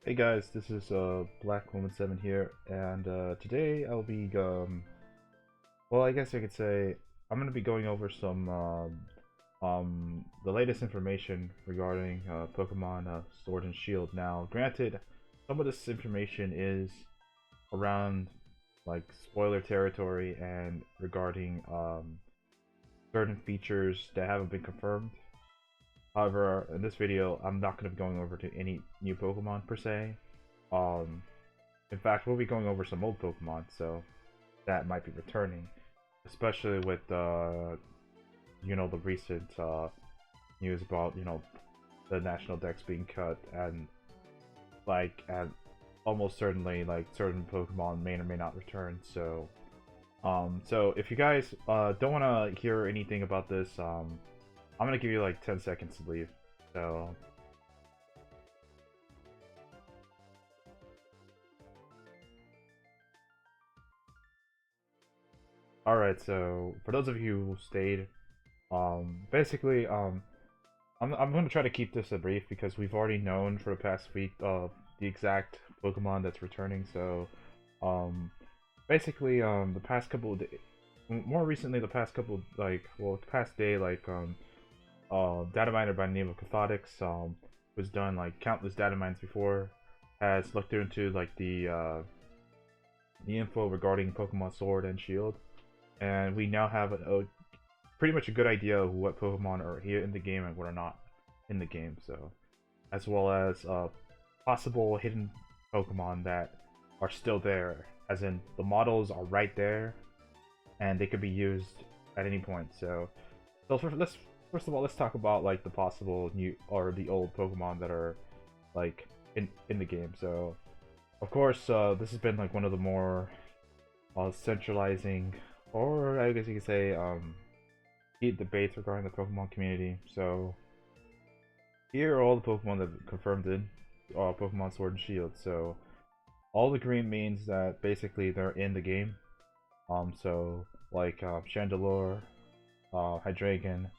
Hey guys, this is Black Woman 7 here, and today I'll be well, I guess I could say I'm gonna be going over some the latest information regarding Pokemon Sword and Shield. Now, granted, some of this information is around like spoiler territory and regarding certain features that haven't been confirmed. However, in this video, I'm not going to be going over to any new Pokemon per se. Um, in fact, we'll be going over some old Pokemon, so that might be returning, especially with the recent news about the national decks being cut and almost certainly like certain Pokemon may or may not return. So if you guys don't want to hear anything about this, I'm gonna give you like 10 seconds to leave. So alright, so for those of you who stayed, basically, I'm gonna try to keep this a brief because we've already known for the past week the exact Pokemon that's returning. So, um, basically, the past couple of days, more recently, the past couple the past day, Dataminer by the name of Kaphotics, was done like countless data mines before, has looked into like the info regarding Pokemon Sword and Shield, and we now have a pretty much a good idea of what Pokemon are here in the game and what are not in the game. So, as well as possible hidden Pokemon that are still there, as in the models are right there, and they could be used at any point. So let's first of all let's talk about like the possible new or the old Pokemon that are like in the game. So of course, this has been like one of the more centralizing, or I guess you could say, heat debates regarding the Pokemon community. So here are all the Pokemon that are confirmed in Pokemon Sword and Shield. So all the green means that basically they're in the game. So like Chandelure, Hydreigon,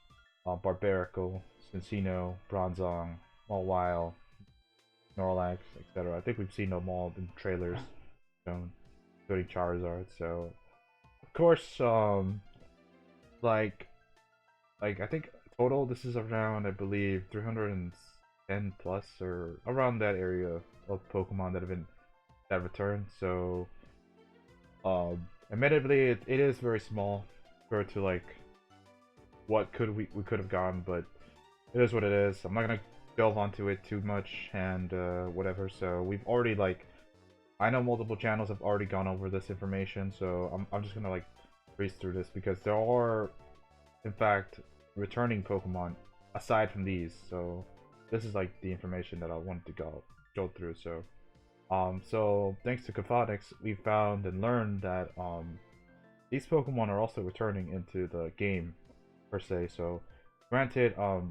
Barbarical, Cincino, Bronzong, Mawile, Snorlax, etc. I think we've seen them all in trailers shown, including Charizard. So, of course, like, I think total this is around, I believe, 310 plus or around that area of Pokemon that return. So, admittedly, it is very small compared to like what we could have gone, but it is what it is. I'm not gonna delve onto it too much and whatever. So we've already I know multiple channels have already gone over this information, so I'm just gonna like breeze through this because there are in fact returning Pokemon aside from these. So this is like the information that I wanted to go through. So thanks to Kaphotics, we found and learned that these Pokemon are also returning into the game per se. So granted, I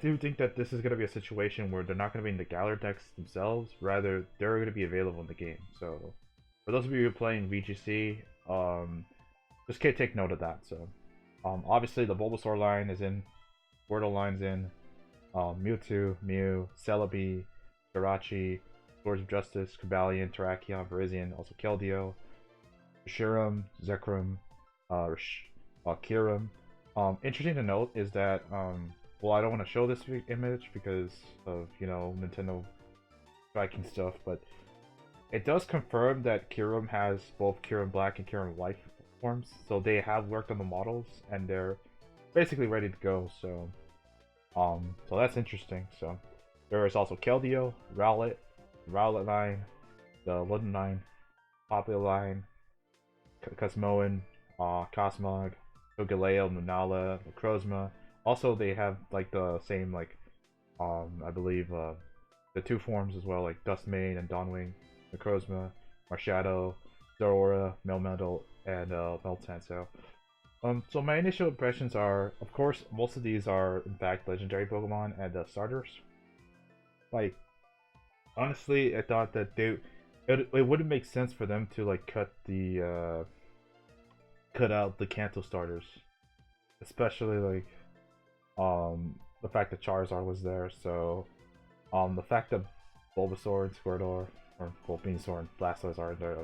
do think that this is going to be a situation where they're not going to be in the Galar decks themselves. Rather, they're going to be available in the game. So, for those of you who are playing VGC, just take note of that. So, obviously the Bulbasaur line is in, Squirtle line's in, Mewtwo, Mew, Celebi, Jirachi, Swords of Justice, Cobalion, Terrakion, Virizion, also Keldeo, Reshiram, Zekrom, Kyurem. Interesting to note is that, well, I don't want to show this image because of, Nintendo striking stuff, but it does confirm that Kyurem has both Kyurem Black and Kyurem White forms, so they have worked on the models, and they're basically ready to go, so that's interesting. So, there is also Keldeo, Rowlet line, the Luden line, Popplio line, Cosmoan, Cosmog, Galeo, Lunala, Necrozma. Also, they have like the same I believe the two forms as well, like Dustmane and Dawnwing, Necrozma, Marshadow, Zeraora, Melmetal, and Meltan. So my initial impressions are, of course, most of these are in fact legendary Pokemon and starters. Like, honestly, I thought that it wouldn't make sense for them to like cut out the Kanto starters, especially the fact that Charizard was there. So the fact that Bulbasaur and Squirtle, or well, Venusaur and Blastoise are in there.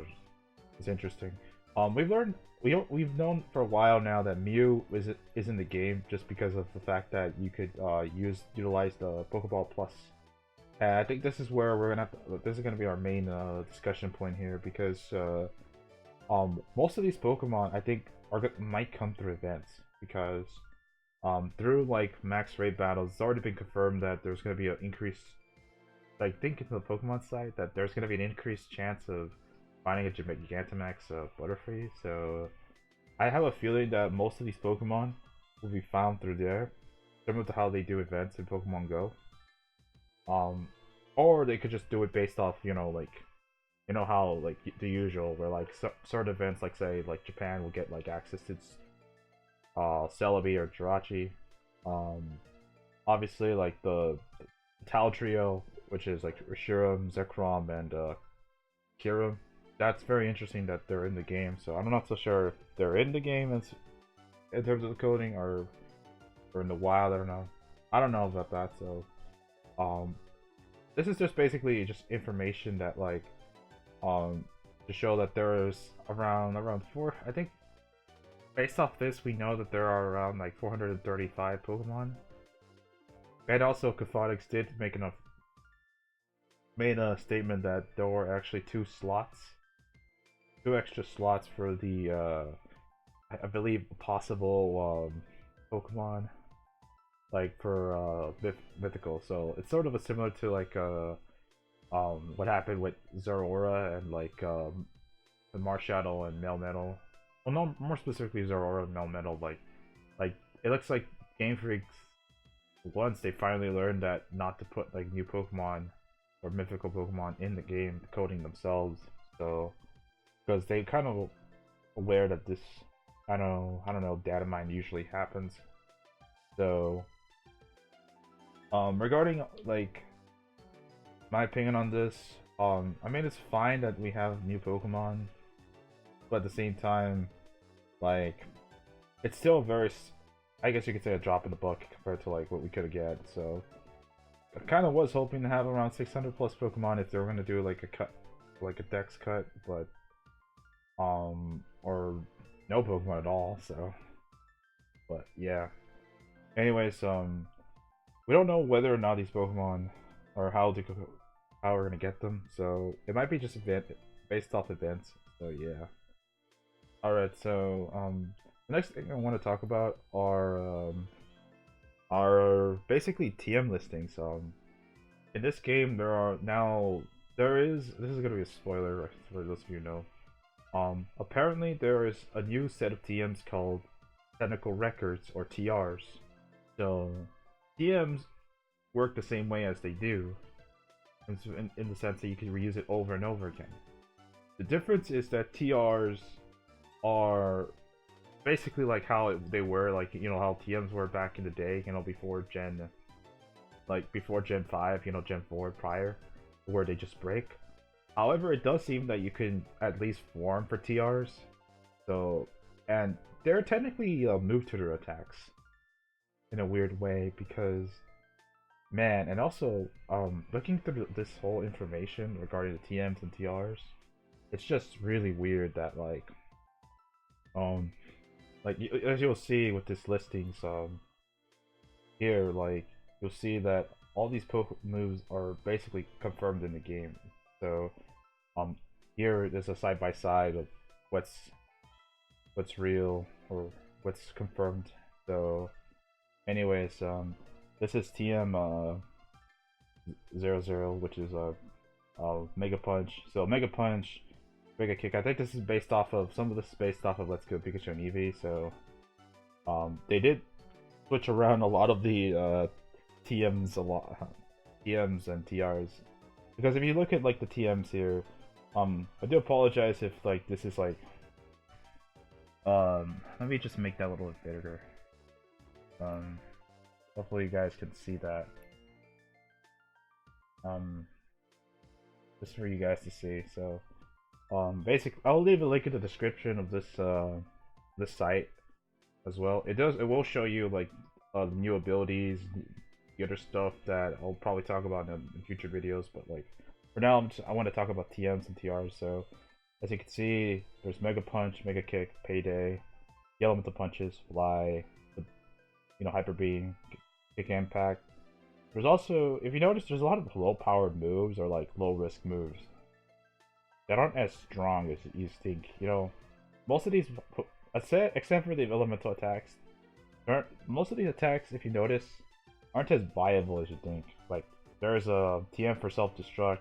It's interesting. We've known for a while now that Mew is in the game just because of the fact that you could utilize the Pokeball Plus. And I think this is where we're gonna this is gonna be our main discussion point here because most of these Pokemon I think might come through events because through like max raid battles it's already been confirmed that there's gonna be an increase. Like think in the Pokemon side that there's gonna be an increased chance of finding a Gigantamax Butterfree, so I have a feeling that most of these Pokemon will be found through there, similar to how they do events in Pokemon Go. Or they could just do it based off, like, how like the usual, where like certain events, like say like Japan will get like access to Celebi or Jirachi. Obviously like the Tal Trio, which is like Reshiram, Zekrom, and Kirim. That's very interesting that they're in the game. So I'm not so sure if they're in the game in terms of the coding or in the wild. I don't know. I don't know about that. So this is just basically just information that like to show that there's around four. I think based off this, we know that there are around like 435 Pokemon. And also, Kaphotics did made a statement that there were actually two extra slots for the I believe possible Pokemon like for mythical. So it's sort of a similar to like what happened with Zeraora and like the Marshadow and Melmetal. Well, no, more specifically Zeraora and Melmetal. Like it looks like Game Freak's once they finally learned that not to put like new Pokemon or mythical Pokemon in the game, coding themselves. So because they kind of aware that this, I don't know, Datamine usually happens. So regarding like my opinion on this, I mean it's fine that we have new Pokemon, but at the same time, like it's still very, I guess you could say, a drop in the bucket compared to like what we could have get. So I kind of was hoping to have around 600 plus Pokemon if they were gonna do like a cut, like a Dex cut, but or no Pokemon at all. So, but yeah. Anyways, we don't know whether or not these Pokemon or how we're gonna get them. So it might be just based off events. So yeah. All right. So the next thing I want to talk about are basically TM listings. In this game, this is gonna be a spoiler for those of you who know. Apparently there is a new set of TMs called technical records or TRs. So TMs work the same way as they do, in the sense that you can reuse it over and over again. The difference is that TRs are basically like how they were, like how TMs were back in the day, before Gen 5, Gen 4 prior, where they just break. However, it does seem that you can at least farm for TRs. So, and they're technically move tutor attacks in a weird way because, man, and also looking through this whole information regarding the TMs and TRs, it's just really weird that as you'll see with this listings here, like you'll see that all these moves are basically confirmed in the game. So here there's a side by side of what's real or what's confirmed. So anyways, this is TM 00, which is Mega Punch. So Mega Punch, Mega Kick. I think this is based off of Let's Go Pikachu and Eevee. So they did switch around a lot of the TMs and TRs. Because if you look at like the TMs here, I do apologize if like this is like let me just make that a little bit bigger. Hopefully you guys can see that. Just for you guys to see. So basically I'll leave a link in the description of this site as well. It will show you like new abilities, the other stuff that I'll probably talk about in future videos. But like for now, I want to talk about TMs and TRs. So as you can see, there's Mega Punch, Mega Kick, Payday, the Elemental Punches, Fly, the, Hyper Beam, Kick Impact. There's also, if you notice, there's a lot of low-powered moves or like low-risk moves that aren't as strong as you think. Most of these, except for the elemental attacks, most of these attacks, if you notice, aren't as viable as you think. Like, there's a TM for self-destruct.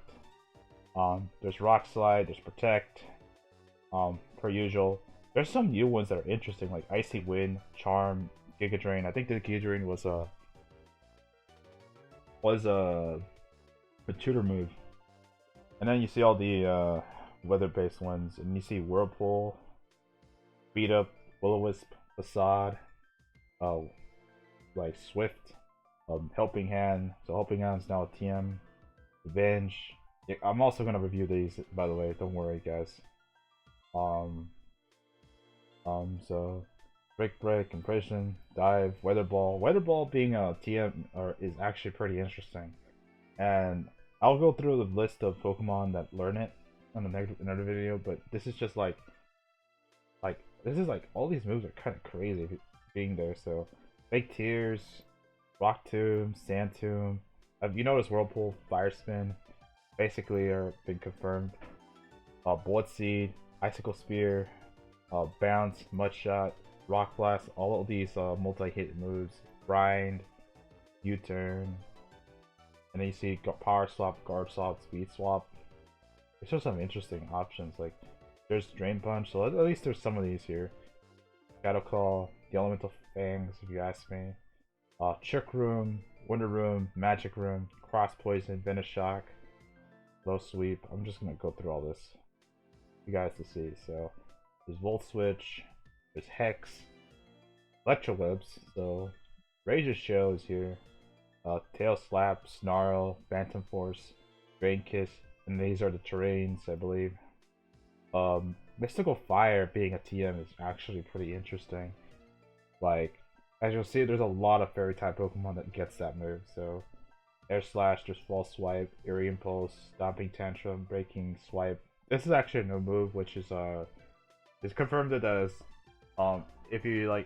There's Rock Slide. There's Protect. Per usual. There's some new ones that are interesting, like Icy Wind, Charm, Giga Drain. I think the Giga Drain was a tutor move. And then you see all the weather-based ones, and you see Whirlpool, Beat Up, Will-O-Wisp, Facade, like Swift, Helping Hand. So Helping Hand's now a TM. Revenge. Yeah, I'm also gonna review these, by the way. Don't worry, guys. So Break, Impression, Dive, Weather Ball. Weather Ball being a TM is actually pretty interesting, and I'll go through the list of Pokemon that learn it on another video. But this is just like all these moves are kind of crazy being there. So Fake Tears, Rock Tomb, Sand Tomb. You notice Whirlpool, Fire Spin, basically are been confirmed. Bullet Seed, Icicle Spear, Bounce, Mud Shot, Rock Blast, all of these multi-hit moves. Grind, U-Turn, and then you see Power Swap, Guard Swap, Speed Swap. There's just some interesting options. Like there's Drain Punch, so at least there's some of these here. Shadow Claw, the Elemental Fangs, if you ask me. Trick Room, Wonder Room, Magic Room, Cross Poison, Venom Shock, Low Sweep. I'm just gonna go through all this for you guys to see. So there's Volt Switch, there's Hex, Electrolibs, so Razor Shell is here, Tail Slap, Snarl, Phantom Force, Drain Kiss, and these are the terrains, I believe. Mystical Fire being a TM is actually pretty interesting. Like, as you'll see, there's a lot of Fairy type Pokemon that gets that move. So, Air Slash, there's False Swipe, Eerie Impulse, Stomping Tantrum, Breaking Swipe. This is actually a new move, which is it's confirmed it as if you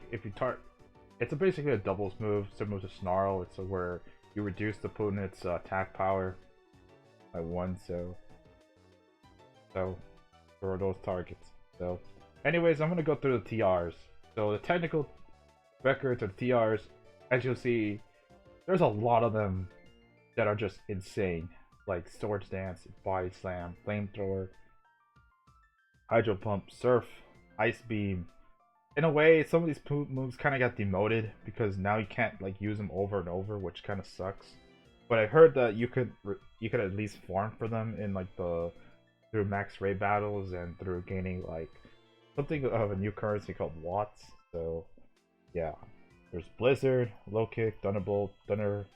it's basically a doubles move similar to Snarl. It's where you reduce the opponent's attack power by 1. So for those targets. So anyways, I'm gonna go through the TRs. So the technical records of TRs, as you'll see, there's a lot of them that are just insane, like Swords Dance, Body Slam, Flamethrower, Hydro Pump, Surf, Ice Beam. In a way, some of these moves kind of got demoted because now you can't like use them over and over, which kind of sucks. But I heard that you could at least farm for them in like through max raid battles and through gaining like something of a new currency called Watts. So yeah, there's Blizzard, Low Kick, Thunderbolt, Thunder,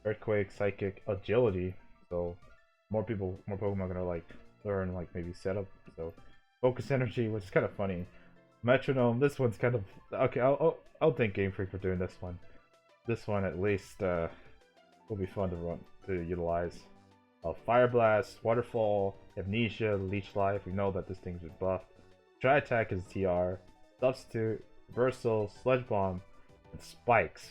Earthquake, Psychic, Agility. So more Pokemon are gonna like learn like maybe setup. So Focus Energy, which is kind of funny. Metronome, this one's kind of okay. I'll thank Game Freak for doing this one. This one at least will be fun to utilize. Fire Blast, Waterfall, Amnesia, Leech Life. We know that this thing's buffed. Dry Attack is TR. Substitute, Reversal, Sludge Bomb, and Spikes.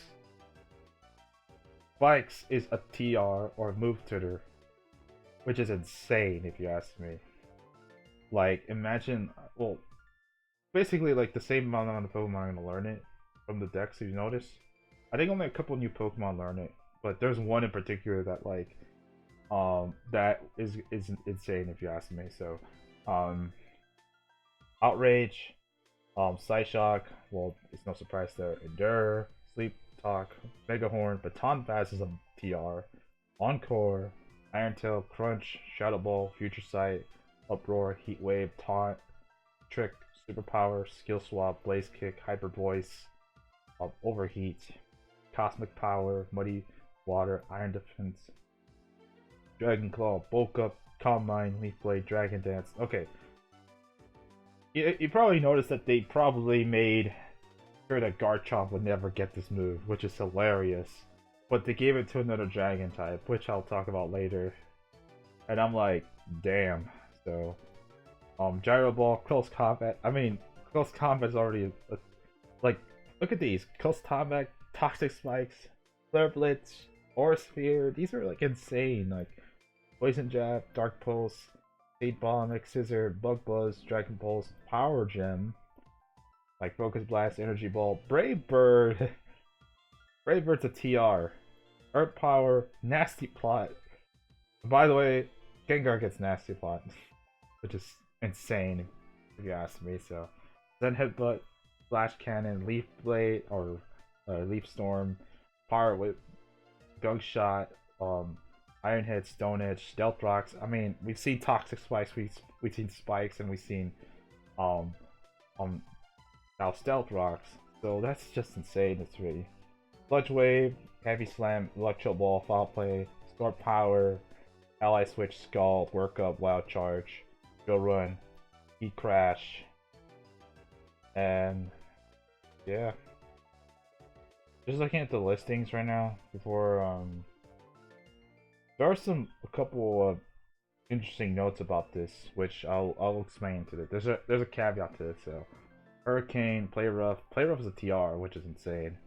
Spikes is a TR or Move Tutor, which is insane if you ask me. Like, imagine, well, basically like the same amount of Pokemon are gonna learn it from the decks. If you notice, I think only a couple new Pokemon learn it, but there's one in particular that like that is insane if you ask me. So Outrage, Psyshock, well, it's no surprise there. Endure, Sleep Talk, Mega Horn, Baton Pass is a TR, Encore, Iron Tail, Crunch, Shadow Ball, Future Sight, Uproar, Heat Wave, Taunt, Trick, Superpower, Skill Swap, Blaze Kick, Hyper Voice, Overheat, Cosmic Power, Muddy Water, Iron Defense, Dragon Claw, Bulk Up, Calm Mind, Leaf Blade, Dragon Dance. Okay. You probably noticed that they probably made sure that Garchomp would never get this move, which is hilarious. but they gave it to another dragon type, which I'll talk about later. And I'm like, damn. So, Gyro Ball, Close Combat. I mean, Close Combat's already like, look at these: Close Combat, Toxic Spikes, Flare Blitz, Aura Sphere. These are like insane. Like, Poison Jab, Dark Pulse, Fate Bomb, X Scissor, Bug Buzz, Dragon Pulse, Power Gem, like Focus Blast, Energy Ball, Brave Bird. Brave Bird's a TR. Earth Power, Nasty Plot. By the way, Gengar gets Nasty Plot, which is insane if you ask me. So, then Headbutt, Flash Cannon, Leaf Blade, or Leaf Storm, Power Whip, Gunk Shot, Iron Head, Stone Edge, Stealth Rocks. I mean, we've seen Toxic Spikes, we've seen Spikes, and we've seen um now Stealth Rocks. So that's just insane. It's really Sludge Wave, Heavy Slam, Electro Ball, Foul Play, Store Power, Ally Switch, Skull, Work Up, Wild Charge, Go Run, Heat Crash, and yeah. Just looking at the listings right now before there are a couple of interesting notes about this, which I'll explain to it. There's a caveat to this. So, Hurricane, Play Rough is a TR, which is insane.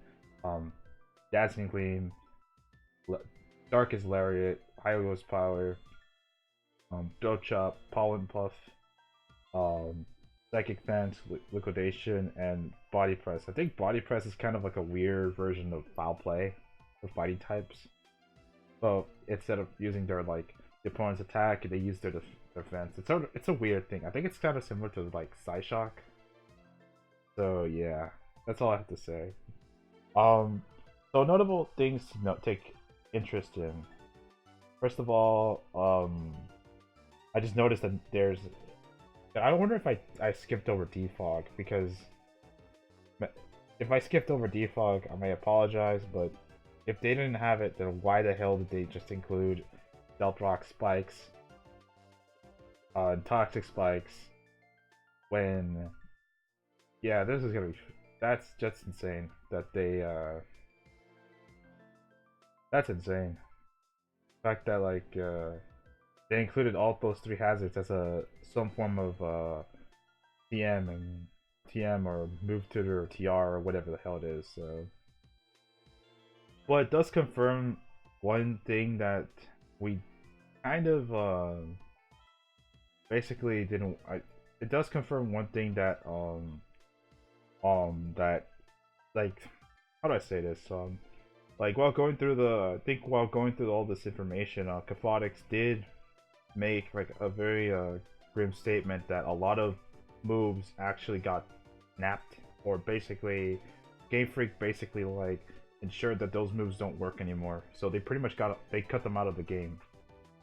Dazzling Gleam, Darkest Lariat, High Ghost Power, Dough Chop, Pollen Puff, Psychic Fence, Liquidation, and Body Press. I think Body Press is kind of like a weird version of Foul Play for fighting types. So instead of using their like the opponent's attack, they use their defense. It's a weird thing. I think it's kind of similar to like Psyshock. So yeah, that's all I have to say. So notable things to take interest in. First of all, I just noticed that there's. I wonder if I skipped over Defog, because if I skipped over Defog, I may apologize, but if they didn't have it, then why the hell did they just include Stealth Rock Spikes, Toxic Spikes, when, yeah, this is gonna be, that's just insane that they, that's insane. The fact that, like, they included all those three hazards as some form of, TM or Move Tutor or TR or whatever the hell it is, so. But it does confirm one thing that we kind of, basically didn't, it does confirm one thing that, that, like, how do I say this, like, while going through all this information, Kaphotics did make, like, a very, grim statement that a lot of moves actually got napped, or basically, Game Freak basically, like, ensured that those moves don't work anymore. So they pretty much they cut them out of the game.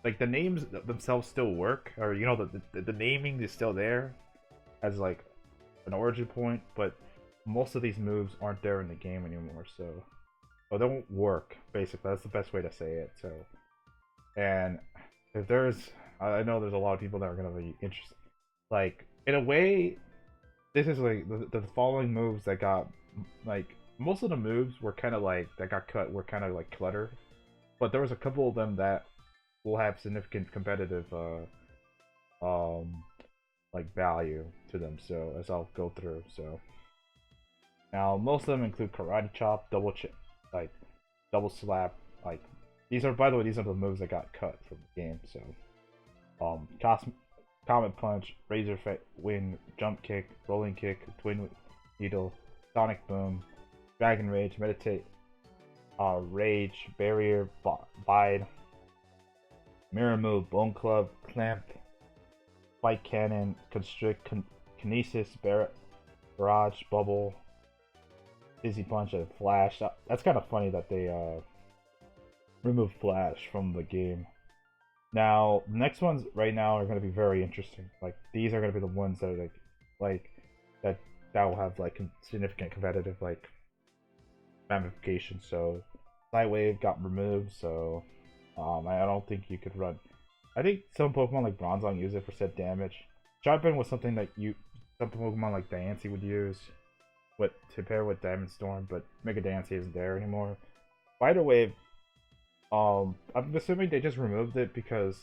Like, the names themselves still work, or, you know, the naming is still there as, like, an origin point, but most of these moves aren't there in the game anymore, so. Or they won't work, basically. That's the best way to say it, so. And if I know there's a lot of people that are going to be interested. Like, in a way, this is like, the following moves that got, like, most of the moves were kind of like, that got cut were kind of like clutter. But there was a couple of them that will have significant competitive, like, value to them, so, as I'll go through, so. Now, most of them include Karate Chop, like, Double Slap, like, by the way, these are the moves that got cut from the game, so. Comet Punch, Razor Wind, Jump Kick, Rolling Kick, Twin Needle, Sonic Boom, Dragon Rage, Meditate, Rage, Barrier, Bide, Mirror Move, Bone Club, Clamp, Spike Cannon, Constrict, Kinesis, Barrage, Bubble, Dizzy Punch, and Flash. That's kind of funny that they removed Flash from the game. Now, the next ones right now are going to be very interesting. Like, these are going to be the ones that are like that will have like significant competitive like ramifications. So, Light Wave got removed, so I don't think you could run. I think some Pokemon like Bronzong use it for set damage. Sharpen was something that some Pokemon like Diancie would use to pair with Diamond Storm, but Mega Diancie isn't there anymore. Spider Wave I'm assuming they just removed it because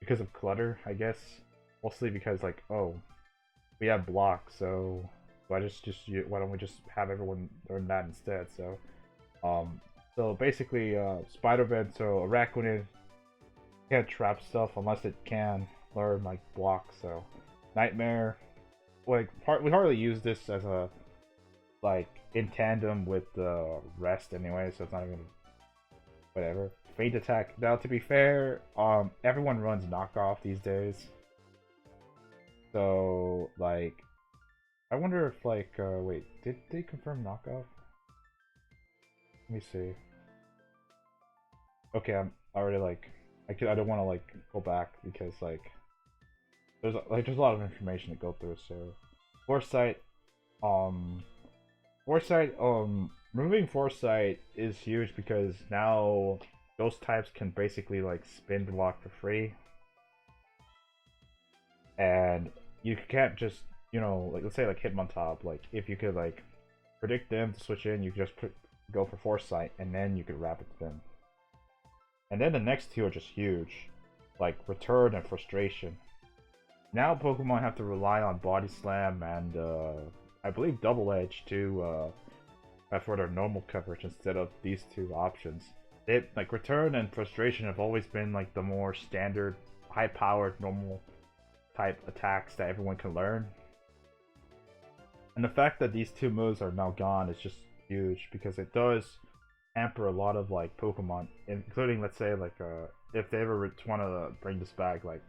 of clutter, I guess. Mostly because like, oh, we have blocks, so why don't we just have everyone learn that instead? So basically, spider bed. So Arachnid can't trap stuff unless it can learn like blocks. So nightmare, like we hardly use this as a like in tandem with the rest anyway, so it's not even whatever. Feint attack. Now, to be fair, everyone runs knockoff these days. So, like, I wonder if, like, wait, did they confirm knockoff? Let me see. Okay, I'm already, like, I don't want to, like, go back because, like, there's a lot of information to go through, so. Foresight, um, removing Foresight is huge because now those types can basically like spin block for free, and you can't just like let's say like Hitmontop, like if you could like predict them to switch in, you could just go for Foresight and then you could rapid spin, and then the next two are just huge, like Return and Frustration. Now Pokemon have to rely on Body Slam and I believe Double Edge too. For their normal coverage instead of these two options. Like Return and Frustration have always been like the more standard, high-powered, normal type attacks that everyone can learn. And the fact that these two moves are now gone is just huge because it does hamper a lot of like Pokemon, including let's say like if they ever want to bring this back, like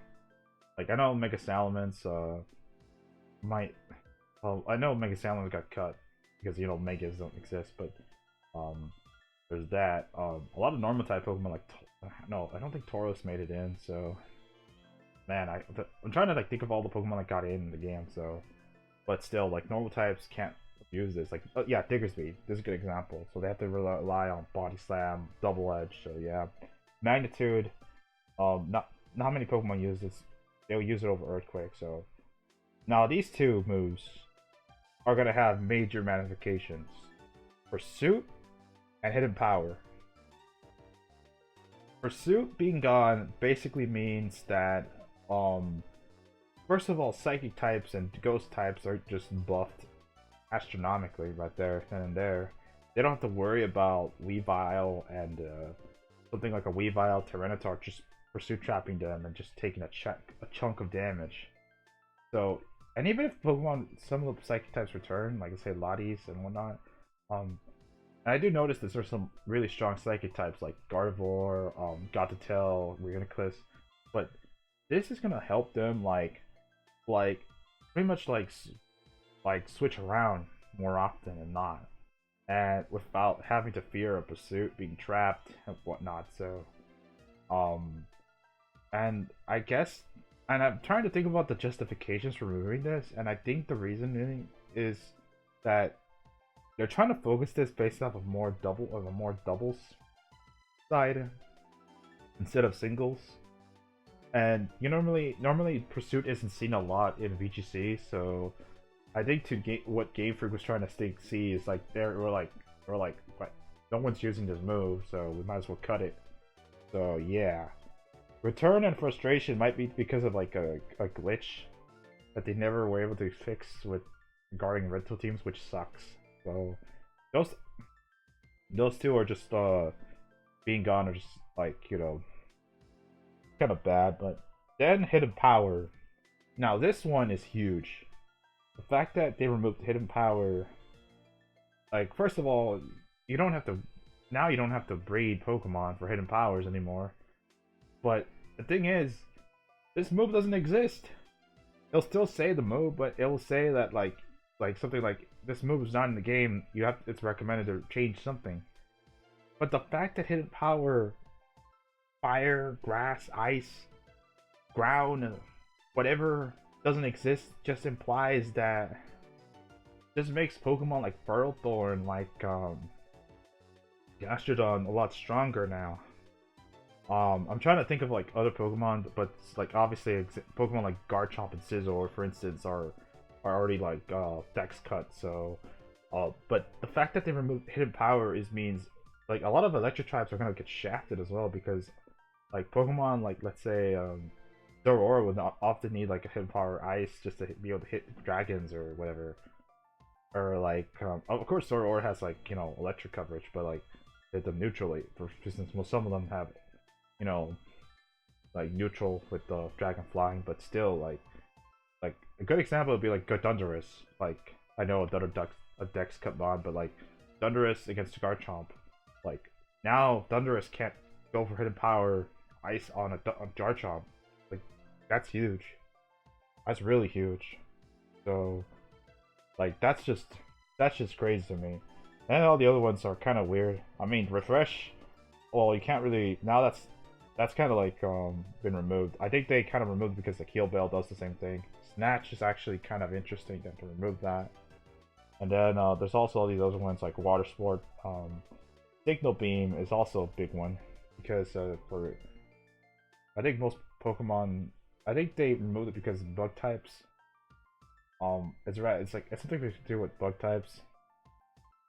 I know Mega Salamence might. Well, I know Mega Salamence got cut because megas don't exist, but there's that. A lot of normal type Pokemon like no, I don't think Tauros made it in. So man, I'm trying to like think of all the Pokemon that got in the game. So, but still, like normal types can't use this. Like yeah, Diggersby, this is a good example. So they have to rely on Body Slam, Double Edge. So yeah, Magnitude. Not many Pokemon use this. They'll use it over Earthquake. So now these two moves are going to have major modifications. Pursuit and Hidden Power. Pursuit being gone basically means that, first of all, Psychic types and Ghost types are just buffed astronomically right there and there. They don't have to worry about Weavile and something like a Weavile Tyranitar just Pursuit trapping them and just taking a chunk of damage. So, and even if Pokemon, some of the Psychic types return, like I say, Latias and whatnot, and I do notice that there's some really strong Psychic types like Gardevoir, Gothitelle, Reuniclus, but this is gonna help them like pretty much like switch around more often than not, and without having to fear a Pursuit being trapped and whatnot. So, and I guess. And I'm trying to think about the justifications for removing this, and I think the reasoning is that they're trying to focus this based off of a more doubles side instead of singles. And normally Pursuit isn't seen a lot in VGC, so I think what Game Freak was trying to see is like we're like what? No one's using this move, so we might as well cut it. So yeah. Return and Frustration might be because of like a glitch that they never were able to fix with regarding rental teams, which sucks. So those two are just being gone are just like kind of bad. But then Hidden Power. Now this one is huge. The fact that they removed Hidden Power, like first of all, you don't have to breed Pokemon for Hidden Powers anymore. But the thing is, this move doesn't exist. It'll still say the move, but it'll say that like something like this move is not in the game. It's recommended to change something. But the fact that Hidden Power, fire, grass, ice, ground, whatever doesn't exist just implies that this makes Pokemon like Ferrothorn, like Gastrodon a lot stronger now. I'm trying to think of like other Pokemon, but like obviously Pokemon like Garchomp and Scizor, for instance, are already like Dex cut. So, but the fact that they removed Hidden Power means like a lot of electric types are gonna get shafted as well because like Pokemon like let's say Zoroark would not often need like a hit power ice just to be able to hit dragons or whatever. Or like of course Zoroark has like, you know, electric coverage, but like the neutral for instance, well, some of them have, you know, like neutral with the dragon flying, but still like a good example would be like Thundurus. Like I know a dex cut on, but like Thundurus against Garchomp, like now Thundurus can't go for hidden power ice on on Garchomp. Like that's huge. That's really huge. So like that's just crazy to me. And all the other ones are kind of weird. I mean, refresh. Well, you can't really now. That's kind of like been removed. I think they kind of removed because the Keel Bell does the same thing. Snatch is actually kind of interesting to remove that. And then there's also all these other ones like Water Sport. Signal Beam is also a big one because for I think most Pokemon, I think they removed it because of bug types. It's right. It's like it's something to do with bug types.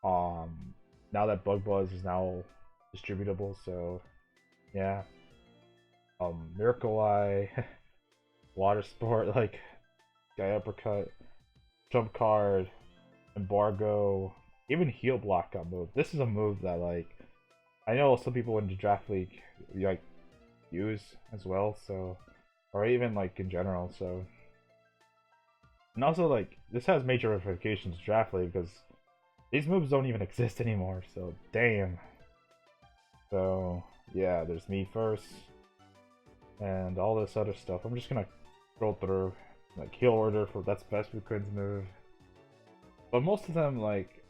Now that Bug Buzz is now distributable, so yeah. Miracle Eye, Water Sport, like Sky Uppercut, Trump Card, Embargo, even Heal Block got moved. This is a move that like I know some people in the draft league like use as well, so or even like in general, so and also like this has major ramifications to draft league because these moves don't even exist anymore, so damn. So yeah, there's me first and all this other stuff. I'm just gonna scroll through like heal order for that's best for Quinn's move. But most of them, like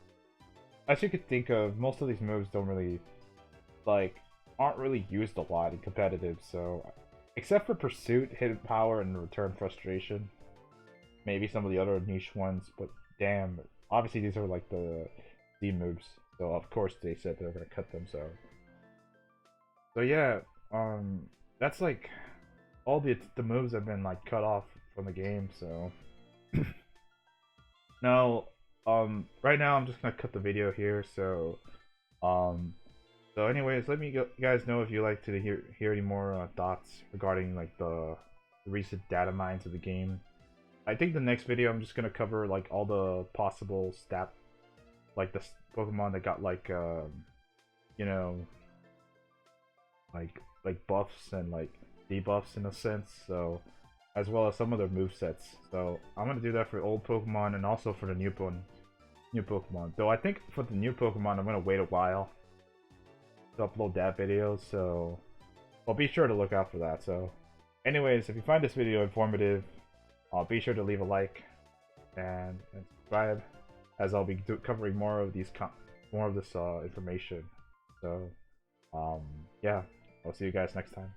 as you could think of, most of these moves don't really like aren't really used a lot in competitive, so except for Pursuit, Hidden Power, and Return Frustration. Maybe some of the other niche ones, but damn, obviously these are like the D moves, so of course they said they're gonna cut them, so yeah, that's like all the moves have been like cut off from the game, so now right now I'm just gonna cut the video here, um so anyways, let me you guys know if you like to hear any more thoughts regarding like the recent data mines of the game. I think the next video I'm just gonna cover like all the possible stat, like the Pokemon that got like you know, like buffs and like debuffs in a sense, so as well as some of their move sets. So I'm gonna do that for old Pokemon and also for the new Pokemon. Though I think for the new Pokemon I'm gonna wait a while to upload that video, so well be sure to look out for that. So anyways, if you find this video informative, be sure to leave a like and subscribe, as I'll be covering more of this information. So yeah, I'll see you guys next time.